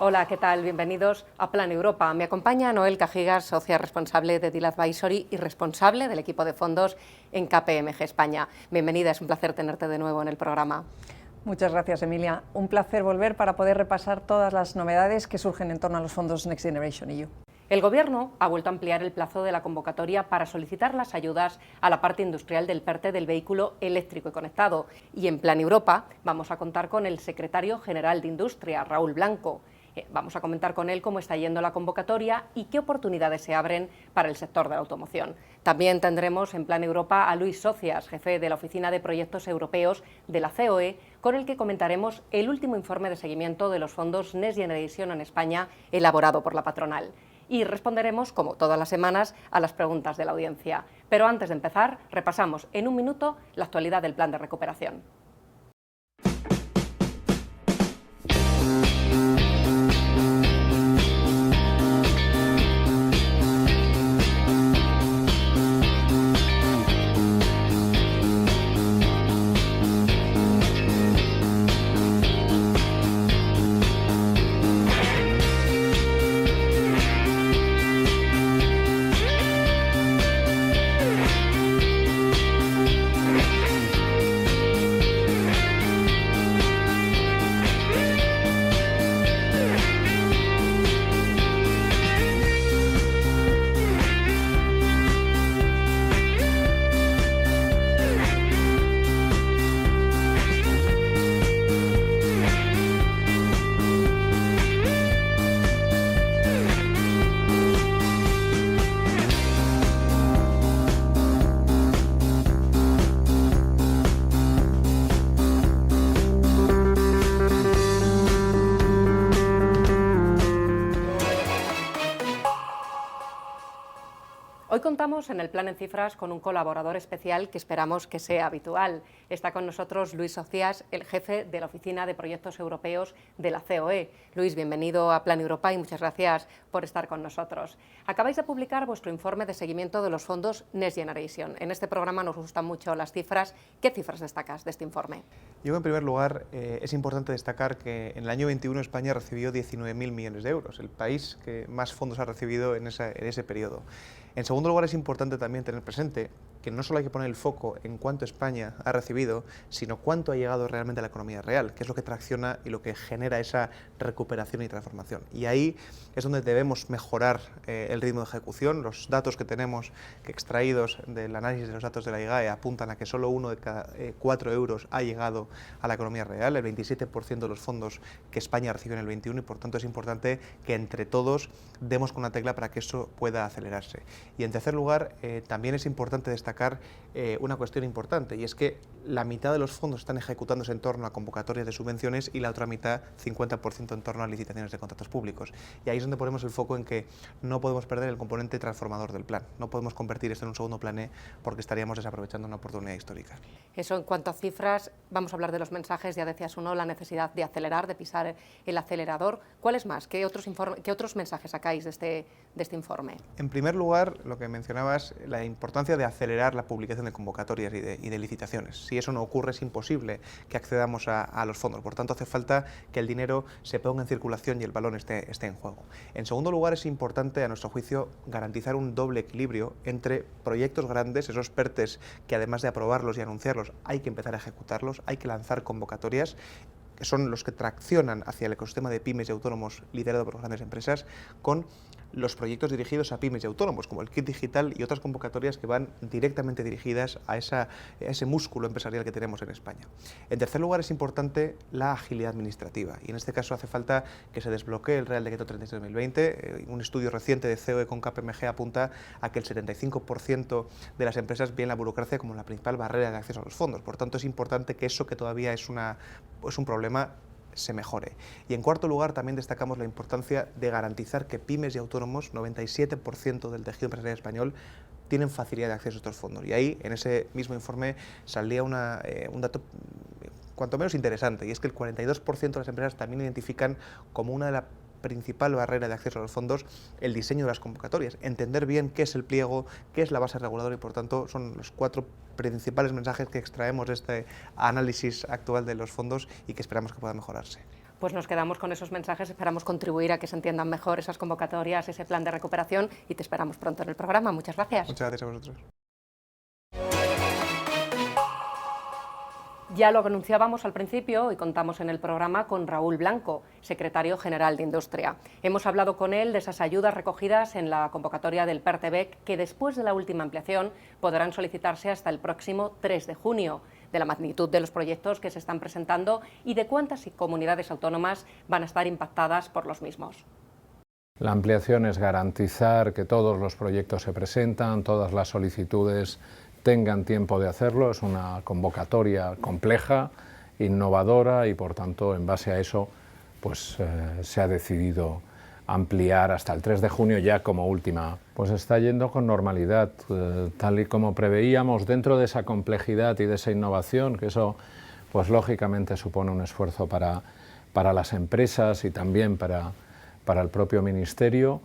Hola, ¿qué tal? Bienvenidos a Plan Europa. Me acompaña Noel Cajigas, socia responsable de Deal Advisory y responsable del equipo de fondos en KPMG España. Bienvenida, es un placer tenerte de nuevo en el programa. Muchas gracias, Emilia. Un placer volver para poder repasar todas las novedades que surgen en torno a los fondos Next Generation EU. El Gobierno ha vuelto a ampliar el plazo de la convocatoria para solicitar las ayudas a la parte industrial del PERTE del vehículo eléctrico y conectado. Y en Plan Europa vamos a contar con el secretario general de Industria, Raúl Blanco. Vamos a comentar con él cómo está yendo la convocatoria y qué oportunidades se abren para el sector de la automoción. También tendremos en Plan Europa a Luis Socias, jefe de la Oficina de Proyectos Europeos de la COE, con el que comentaremos el último informe de seguimiento de los fondos Next Generation en España elaborado por la patronal. Y responderemos, como todas las semanas, a las preguntas de la audiencia. Pero antes de empezar, repasamos en un minuto la actualidad del plan de recuperación. Hoy contamos en el Plan en Cifras con un colaborador especial que esperamos que sea habitual. Está con nosotros Luis Socias, el jefe de la Oficina de Proyectos Europeos de la COE. Luis, bienvenido a Plan Europa y muchas gracias por estar con nosotros. Acabáis de publicar vuestro informe de seguimiento de los fondos Next Generation. En este programa nos gustan mucho las cifras. ¿Qué cifras destacas de este informe? Yo, en primer lugar, es importante destacar que en el año 21 España recibió 19.000 millones de euros, el país que más fondos ha recibido en ese periodo. En segundo lugar, es importante también tener presente que no solo hay que poner el foco en cuánto España ha recibido, sino cuánto ha llegado realmente a la economía real, que es lo que tracciona y lo que genera esa recuperación y transformación. Y ahí es donde debemos mejorar el ritmo de ejecución. Los datos que tenemos extraídos del análisis de los datos de la IGAE apuntan a que solo 1 de cada 4 euros ha llegado a la economía real, el 27% de los fondos que España recibió en el 21, y por tanto es importante que entre todos demos con una tecla para que eso pueda acelerarse. Y en tercer lugar, también es importante destacar una cuestión importante, y es que la mitad de los fondos están ejecutándose en torno a convocatorias de subvenciones y la otra mitad, 50%, en torno a licitaciones de contratos públicos. Y ahí es donde ponemos el foco en que no podemos perder el componente transformador del plan. No podemos convertir esto en un segundo plan E porque estaríamos desaprovechando una oportunidad histórica. Eso en cuanto a cifras, vamos a hablar de los mensajes. Ya decías uno, la necesidad de acelerar, de pisar el acelerador. ¿Cuáles más? ¿Qué otros mensajes sacáis de este informe? En primer lugar, lo que mencionabas, la importancia de acelerar la publicación de convocatorias y de licitaciones. Si eso no ocurre, es imposible que accedamos a los fondos. Por tanto, hace falta que el dinero se ponga en circulación y el balón esté en juego. En segundo lugar, es importante, a nuestro juicio, garantizar un doble equilibrio entre proyectos grandes, esos PERTEs que además de aprobarlos y anunciarlos, hay que empezar a ejecutarlos, hay que lanzar convocatorias, que son los que traccionan hacia el ecosistema de pymes y autónomos liderado por las grandes empresas, con los proyectos dirigidos a pymes y autónomos, como el Kit Digital y otras convocatorias que van directamente dirigidas a ese músculo empresarial que tenemos en España. En tercer lugar, es importante la agilidad administrativa, y en este caso hace falta que se desbloquee el Real Decreto 36/2020. Un estudio reciente de COE con KPMG apunta a que el 75% de las empresas ven la burocracia como la principal barrera de acceso a los fondos. Por tanto, es importante que eso, que todavía es un problema, se mejore. Y en cuarto lugar, también destacamos la importancia de garantizar que pymes y autónomos, 97% del tejido empresarial español, tienen facilidad de acceso a estos fondos. Y ahí, en ese mismo informe, salía un dato cuanto menos interesante, y es que el 42% de las empresas también identifican como una de las principal barrera de acceso a los fondos el diseño de las convocatorias, entender bien qué es el pliego, qué es la base reguladora, y por tanto son los 4 principales mensajes que extraemos de este análisis actual de los fondos y que esperamos que pueda mejorarse. Pues nos quedamos con esos mensajes, esperamos contribuir a que se entiendan mejor esas convocatorias, ese plan de recuperación, y te esperamos pronto en el programa. Muchas gracias. Muchas gracias a vosotros. Ya lo anunciábamos al principio y contamos en el programa con Raúl Blanco, secretario general de Industria. Hemos hablado con él de esas ayudas recogidas en la convocatoria del PERTEBEC que después de la última ampliación podrán solicitarse hasta el próximo 3 de junio, de la magnitud de los proyectos que se están presentando y de cuántas comunidades autónomas van a estar impactadas por los mismos. La ampliación es garantizar que todos los proyectos se presentan, todas las solicitudes tengan tiempo de hacerlo. Es una convocatoria compleja, innovadora y por tanto en base a eso pues, se ha decidido ampliar hasta el 3 de junio ya como última. Pues está yendo con normalidad, tal y como preveíamos, dentro de esa complejidad y de esa innovación, que eso pues lógicamente supone un esfuerzo para las empresas y también para el propio Ministerio.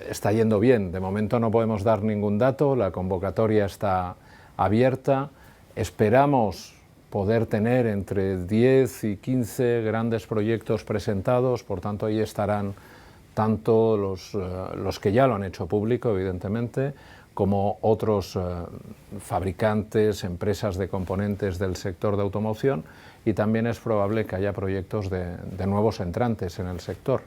Está yendo bien, de momento no podemos dar ningún dato, la convocatoria está abierta, esperamos poder tener entre 10 y 15 grandes proyectos presentados, por tanto ahí estarán tanto los que ya lo han hecho público, evidentemente, como otros fabricantes, empresas de componentes del sector de automoción, y también es probable que haya proyectos de nuevos entrantes en el sector.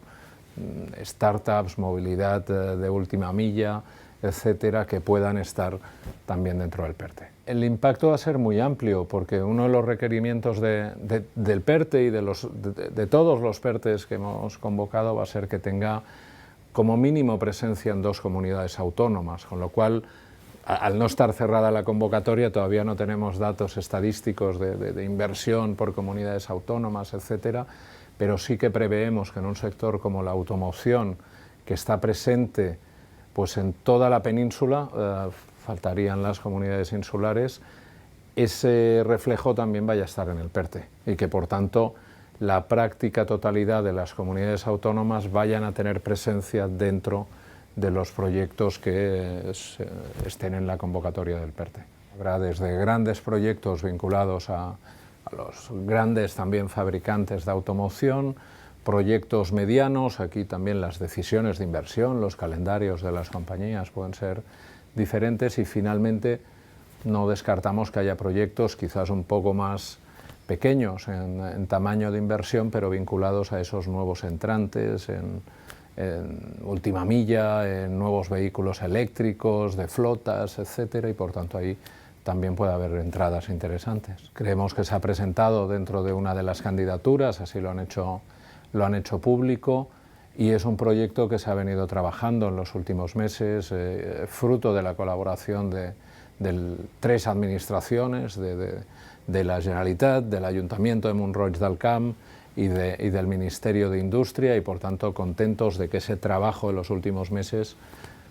Startups, movilidad de última milla, etcétera, que puedan estar también dentro del PERTE. El impacto va a ser muy amplio porque uno de los requerimientos del PERTE y de todos los PERTEs que hemos convocado va a ser que tenga como mínimo presencia en 2 comunidades autónomas, con lo cual, al no estar cerrada la convocatoria, todavía no tenemos datos estadísticos de inversión por comunidades autónomas, etcétera, pero sí que preveemos que en un sector como la automoción, que está presente pues en toda la península, faltarían las comunidades insulares, ese reflejo también vaya a estar en el PERTE y que por tanto la práctica totalidad de las comunidades autónomas vayan a tener presencia dentro de los proyectos que estén en la convocatoria del PERTE. Habrá desde grandes proyectos vinculados a los grandes también fabricantes de automoción, proyectos medianos, aquí también las decisiones de inversión, los calendarios de las compañías pueden ser diferentes y finalmente no descartamos que haya proyectos quizás un poco más pequeños en tamaño de inversión, pero vinculados a esos nuevos entrantes, en última milla, en nuevos vehículos eléctricos, de flotas, etcétera, y por tanto ahí también puede haber entradas interesantes. Creemos que se ha presentado dentro de una de las candidaturas, así lo han hecho público, y es un proyecto que se ha venido trabajando en los últimos meses, fruto de la colaboración de 3 administraciones, de la Generalitat, del Ayuntamiento de Mont-Roig del Camp y del Ministerio de Industria, y por tanto contentos de que ese trabajo de los últimos meses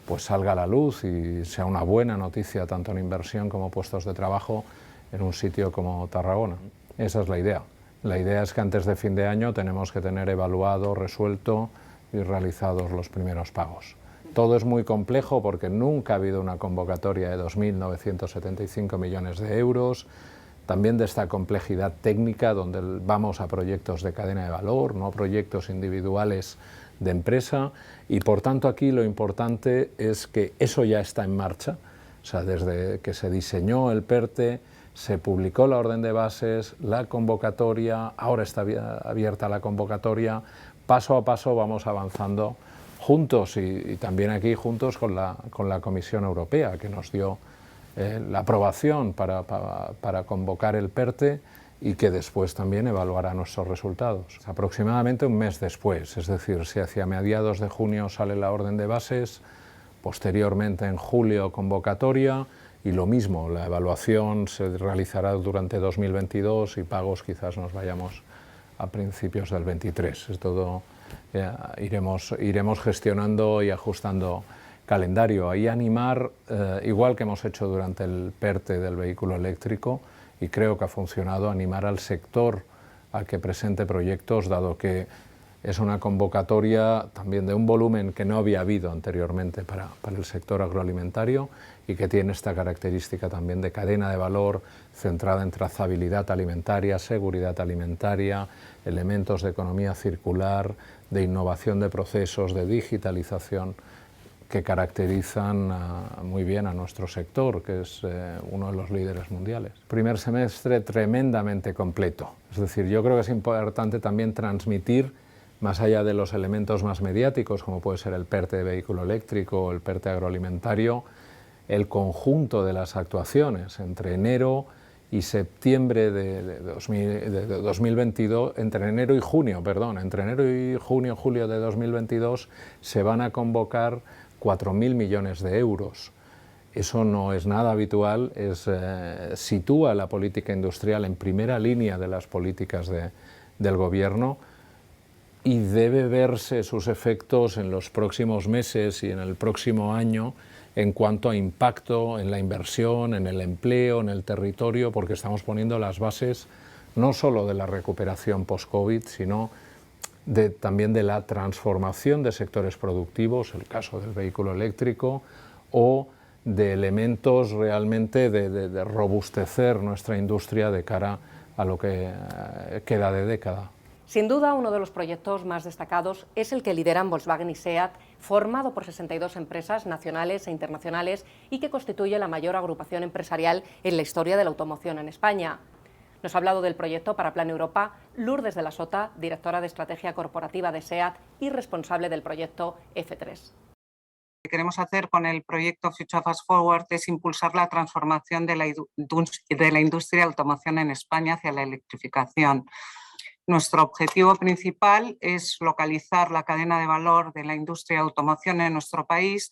pues salga a la luz y sea una buena noticia tanto en inversión como puestos de trabajo en un sitio como Tarragona. Esa es la idea. La idea es que antes de fin de año tenemos que tener evaluado, resuelto y realizados los primeros pagos. Todo es muy complejo porque nunca ha habido una convocatoria de 2.975 millones de euros, también de esta complejidad técnica donde vamos a proyectos de cadena de valor, no proyectos individuales de empresa, y por tanto aquí lo importante es que eso ya está en marcha, o sea, desde que se diseñó el PERTE, se publicó la orden de bases, la convocatoria, ahora está abierta la convocatoria, paso a paso vamos avanzando juntos y también aquí juntos con la Comisión Europea, que nos dio la aprobación para convocar el PERTE y que después también evaluará nuestros resultados. Aproximadamente un mes después, es decir, si hacia mediados de junio sale la orden de bases, posteriormente en julio convocatoria, y lo mismo, la evaluación se realizará durante 2022 y pagos quizás nos vayamos a principios del 23. Es todo, iremos gestionando y ajustando calendario. Ahí animar, igual que hemos hecho durante el PERTE del vehículo eléctrico, y creo que ha funcionado, animar al sector a que presente proyectos, dado que Es una convocatoria también de un volumen que no había habido anteriormente para el sector agroalimentario y que tiene esta característica también de cadena de valor centrada en trazabilidad alimentaria, seguridad alimentaria, elementos de economía circular, de innovación de procesos, de digitalización, que caracterizan muy bien a nuestro sector, que es uno de los líderes mundiales. Primer semestre tremendamente completo, es decir, yo creo que es importante también transmitir, más allá de los elementos más mediáticos, como puede ser el PERTE de vehículo eléctrico o el PERTE agroalimentario, el conjunto de las actuaciones entre enero y septiembre de 2022, entre enero y junio, julio de 2022, se van a convocar 4.000 millones de euros. Eso no es nada habitual, sitúa la política industrial en primera línea de las políticas del Gobierno y debe verse sus efectos en los próximos meses y en el próximo año en cuanto a impacto en la inversión, en el empleo, en el territorio, porque estamos poniendo las bases no solo de la recuperación post-COVID, sino también de la transformación de sectores productivos, el caso del vehículo eléctrico, o de elementos realmente de robustecer nuestra industria de cara a lo que queda de década. Sin duda, uno de los proyectos más destacados es el que lideran Volkswagen y SEAT, formado por 62 empresas nacionales e internacionales y que constituye la mayor agrupación empresarial en la historia de la automoción en España. Nos ha hablado del proyecto para Plan Europa Lourdes de la Sota, directora de Estrategia Corporativa de SEAT y responsable del proyecto F3. Lo que queremos hacer con el proyecto Future Fast Forward es impulsar la transformación de la industria de automoción en España hacia la electrificación. Nuestro objetivo principal es localizar la cadena de valor de la industria de automoción en nuestro país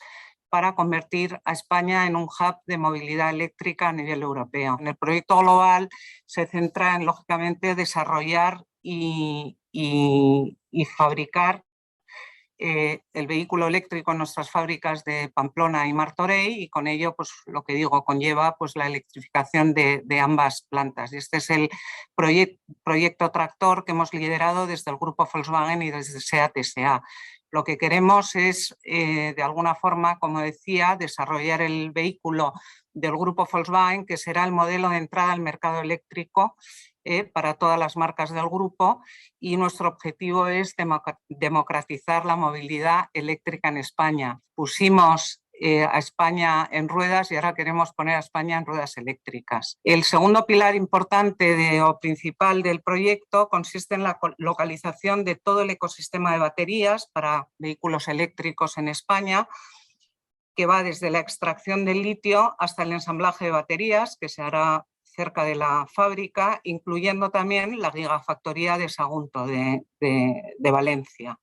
para convertir a España en un hub de movilidad eléctrica a nivel europeo. En el proyecto global se centra en, lógicamente, desarrollar y fabricar el vehículo eléctrico en nuestras fábricas de Pamplona y Martorell, y con ello, pues lo que digo, conlleva pues la electrificación de ambas plantas. Y este es el proyecto tractor que hemos liderado desde el grupo Volkswagen y desde SEAT S.A. Lo que queremos es, de alguna forma, como decía, desarrollar el vehículo del grupo Volkswagen, que será el modelo de entrada al mercado eléctrico para todas las marcas del grupo, y nuestro objetivo es democratizar la movilidad eléctrica en España. Pusimos a España en ruedas y ahora queremos poner a España en ruedas eléctricas. El segundo pilar importante o principal del proyecto consiste en la localización de todo el ecosistema de baterías para vehículos eléctricos en España, que va desde la extracción del litio hasta el ensamblaje de baterías, que se hará cerca de la fábrica, incluyendo también la gigafactoría de Sagunto de Valencia.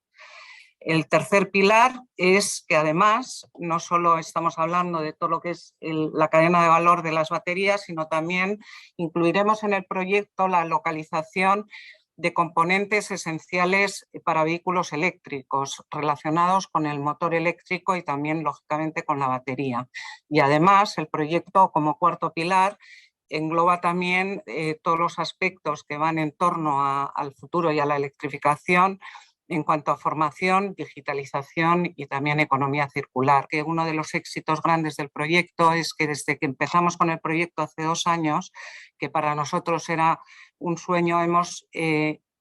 El tercer pilar es que además no solo estamos hablando de todo lo que es la cadena de valor de las baterías, sino también incluiremos en el proyecto la localización de componentes esenciales para vehículos eléctricos relacionados con el motor eléctrico y también, lógicamente, con la batería. Y además, el proyecto, como cuarto pilar, engloba también todos los aspectos que van en torno al futuro y a la electrificación en cuanto a formación, digitalización y también economía circular. Que uno de los éxitos grandes del proyecto es que desde que empezamos con el proyecto hace 2 años, que para nosotros era un sueño, hemos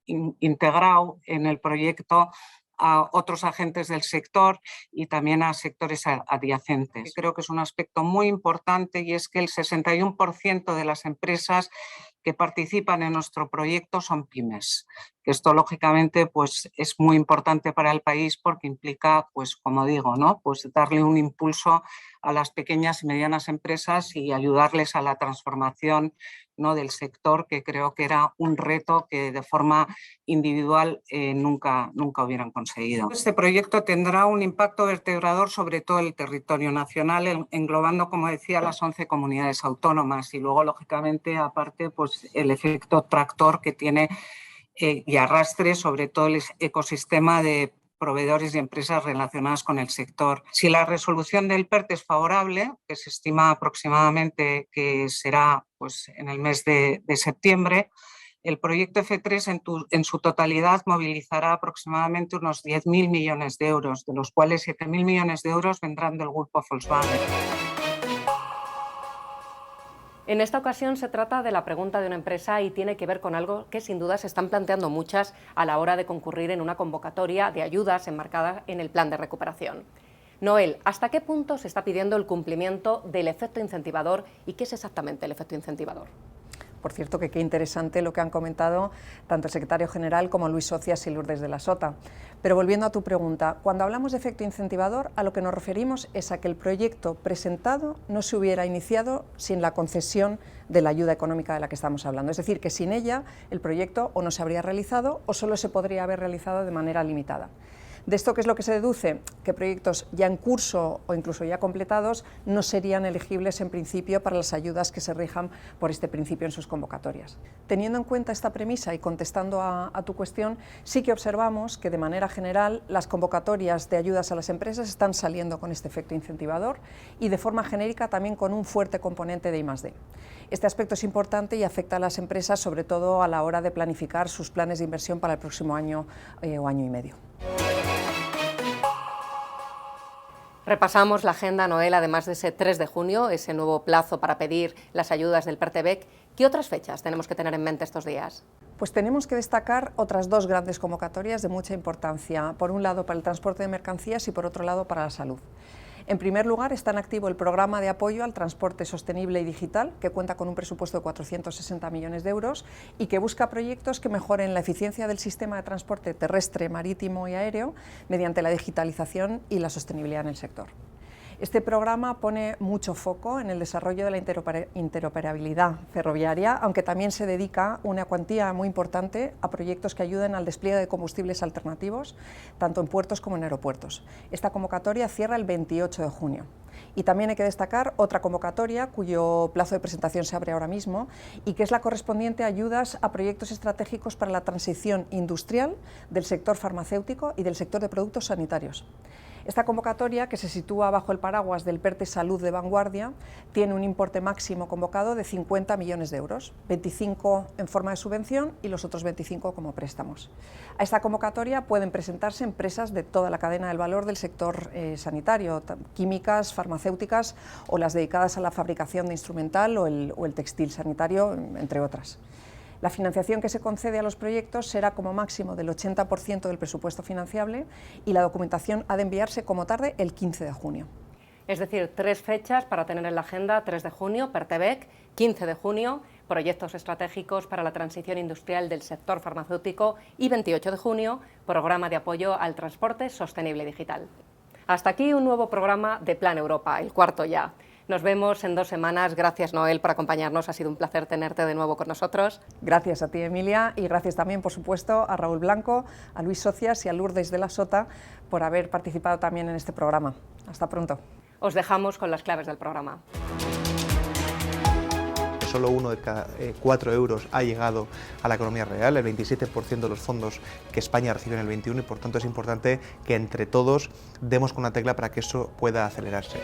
integrado en el proyecto a otros agentes del sector y también a sectores adyacentes. Creo que es un aspecto muy importante, y es que el 61% de las empresas que participan en nuestro proyecto son pymes. Esto, lógicamente, pues, es muy importante para el país porque implica, pues, como digo, ¿no? Pues darle un impulso a las pequeñas y medianas empresas y ayudarles a la transformación, ¿no?, del sector, que creo que era un reto que de forma individual nunca hubieran conseguido. Este proyecto tendrá un impacto vertebrador sobre todo el territorio nacional, englobando, como decía, las 11 comunidades autónomas, y luego, lógicamente, aparte, pues el efecto tractor que tiene y arrastre sobre todo el ecosistema de proveedores y empresas relacionadas con el sector. Si la resolución del PERTE es favorable, que se estima aproximadamente que será, pues, en el mes de septiembre, El proyecto F3 en su totalidad movilizará aproximadamente unos 10.000 millones de euros, de los cuales 7.000 millones de euros vendrán del grupo Volkswagen. En esta ocasión se trata de la pregunta de una empresa y tiene que ver con algo que sin duda se están planteando muchas a la hora de concurrir en una convocatoria de ayudas enmarcada en el plan de recuperación. Noel, ¿hasta qué punto se está pidiendo el cumplimiento del efecto incentivador y qué es exactamente el efecto incentivador? Por cierto, que qué interesante lo que han comentado tanto el secretario general como Luis Socias y Lourdes de la Sota. Pero volviendo a tu pregunta, cuando hablamos de efecto incentivador, a lo que nos referimos es a que el proyecto presentado no se hubiera iniciado sin la concesión de la ayuda económica de la que estamos hablando. Es decir, que sin ella el proyecto o no se habría realizado o solo se podría haber realizado de manera limitada. ¿De esto qué es lo que se deduce? Que proyectos ya en curso o incluso ya completados no serían elegibles en principio para las ayudas que se rijan por este principio en sus convocatorias. Teniendo en cuenta esta premisa y contestando a tu cuestión, sí que observamos que de manera general las convocatorias de ayudas a las empresas están saliendo con este efecto incentivador y de forma genérica también con un fuerte componente de I+D. Este aspecto es importante y afecta a las empresas sobre todo a la hora de planificar sus planes de inversión para el próximo año o año y medio. Repasamos la agenda, Noel, además de ese 3 de junio, ese nuevo plazo para pedir las ayudas del PERTEBEC. ¿Qué otras fechas tenemos que tener en mente estos días? Pues tenemos que destacar otras dos grandes convocatorias de mucha importancia, por un lado para el transporte de mercancías y por otro lado para la salud. En primer lugar, está en activo el programa de apoyo al transporte sostenible y digital, que cuenta con un presupuesto de 460 millones de euros y que busca proyectos que mejoren la eficiencia del sistema de transporte terrestre, marítimo y aéreo mediante la digitalización y la sostenibilidad en el sector. Este programa pone mucho foco en el desarrollo de la interoperabilidad ferroviaria, aunque también se dedica una cuantía muy importante a proyectos que ayuden al despliegue de combustibles alternativos, tanto en puertos como en aeropuertos. Esta convocatoria cierra el 28 de junio. Y también hay que destacar otra convocatoria cuyo plazo de presentación se abre ahora mismo y que es la correspondiente a ayudas a proyectos estratégicos para la transición industrial del sector farmacéutico y del sector de productos sanitarios. Esta convocatoria, que se sitúa bajo el paraguas del PERTE Salud de Vanguardia, tiene un importe máximo convocado de 50 millones de euros, 25 en forma de subvención y los otros 25 como préstamos. A esta convocatoria pueden presentarse empresas de toda la cadena del valor del sector sanitario, químicas, farmacéuticas o las dedicadas a la fabricación de instrumental o el textil sanitario, entre otras. La financiación que se concede a los proyectos será como máximo del 80% del presupuesto financiable y la documentación ha de enviarse como tarde el 15 de junio. Es decir, 3 fechas para tener en la agenda: 3 de junio, PERTEBEC, 15 de junio, proyectos estratégicos para la transición industrial del sector farmacéutico y 28 de junio, programa de apoyo al transporte sostenible y digital. Hasta aquí un nuevo programa de Plan Europa, el cuarto ya. Nos vemos en 2 semanas. Gracias, Noel, por acompañarnos. Ha sido un placer tenerte de nuevo con nosotros. Gracias a ti, Emilia, y gracias también, por supuesto, a Raúl Blanco, a Luis Socias y a Lourdes de la Sota por haber participado también en este programa. Hasta pronto. Os dejamos con las claves del programa. Solo 1 de cada 4 euros ha llegado a la economía real, el 27% de los fondos que España recibe en el 21, y por tanto es importante que entre todos demos con una tecla para que eso pueda acelerarse.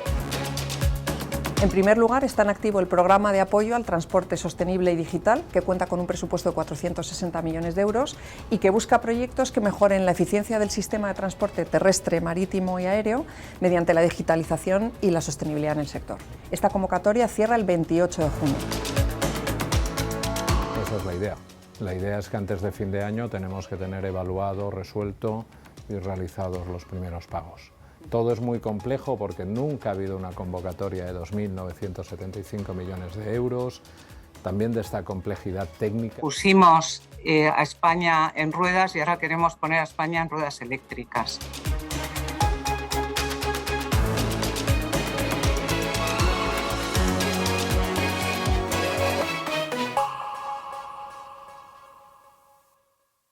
En primer lugar, está en activo el programa de apoyo al transporte sostenible y digital, que cuenta con un presupuesto de 460 millones de euros y que busca proyectos que mejoren la eficiencia del sistema de transporte terrestre, marítimo y aéreo mediante la digitalización y la sostenibilidad en el sector. Esta convocatoria cierra el 28 de junio. Esa es la idea. La idea es que antes de fin de año tenemos que tener evaluado, resuelto y realizados los primeros pagos. Todo es muy complejo porque nunca ha habido una convocatoria de 2.975 millones de euros, también de esta complejidad técnica. Pusimos a España en ruedas y ahora queremos poner a España en ruedas eléctricas.